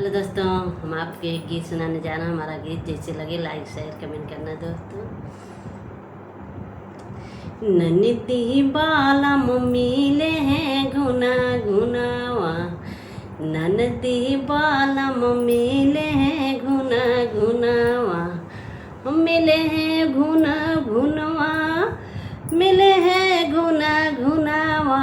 Hello दोस्तों, हम आपके एक गीत सुनाने जा रहे हैं। हमारा गीत जैसे लगे लाइक शेयर कमेंट करना दोस्तों। ननिती बाला मिले हैं घुना घुनावा, ननदी बाला मिले हैं घुना घुनावा, मिले हैं घुना घुनवा, मिले हैं घुना घुनावा,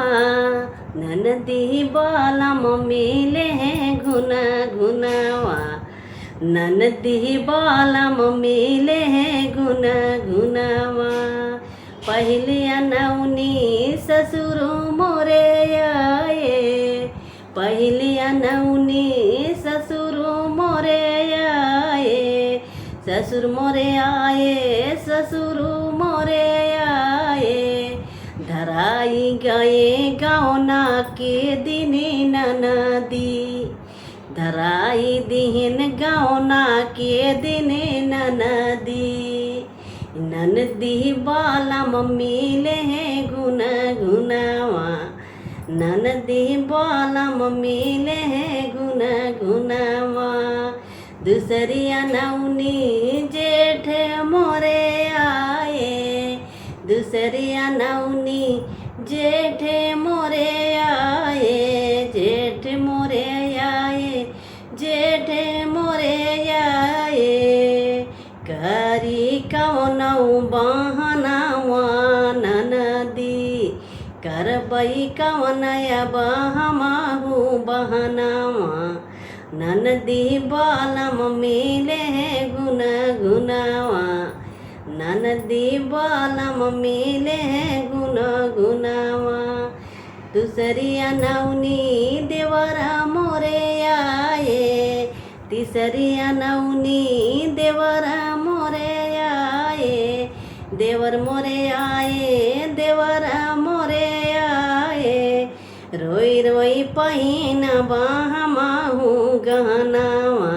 ननदी बाला मिले हैं घुना घुनावा, ननदी बाला मिले हैं घुना घुनावा। पहले अनौनी ससुर मोरे आए, पहले अनौनी ससुर मोरे आए, ससुर मोरे आए, ससुर मोरे आए, धराई गए गौना के दिने ननदी, धराई दिहन गौना के दिने ननदी, ननदी बाला मिले हैं घुना घुनावा, ननदी बाला मिले हैं घुना घुनावा। दूसरी अनौनी जेठ मोरे आए, दूसरी अनौनी जेठ मोरे आए, जेठ मोरे आए, जेठ मोरे आए, करी कौनौ बहनावा ननदी, करबई कौनया बहमाहू बहनावा, ननदी बाला मिले हैं घुना घुनावा, ननदी बाला मिले हैं घुना घुनावा। दूसरी अनौनी देवरा मोरे आए, तीसरी अनौनी देवरा मोरे आए, देवर मोरे आए, देवरा मोरे आए, रोई रोई पहिन बहमाहू गहनावा,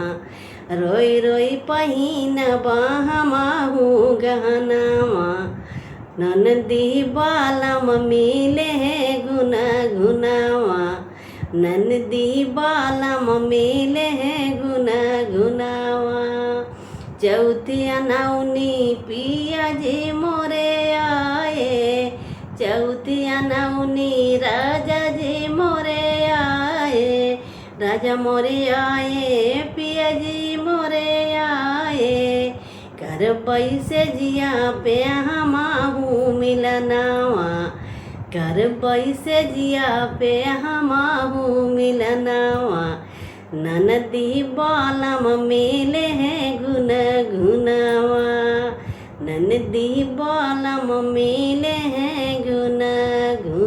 रोई रोई पहिन बहमाहू गहनावा, ननदी बाला मिले हैं घुना घुनावा, ननदी बाला मिले हैं घुना घुनावा। चौथी अनौनी पिया जी मोरे आए, चौथी अनौनी राजा जी मोरे आए, राजा मोरे आए, पिया जी मोरे आए, कर पैसे जिया पे हमाहू मिलनावा, कर पैसे जिया पे हमाहू मिलनावा, ननदी बाला मिले हैं घुना घुनावा, ननदी बाला मिले हैं घुना घुना।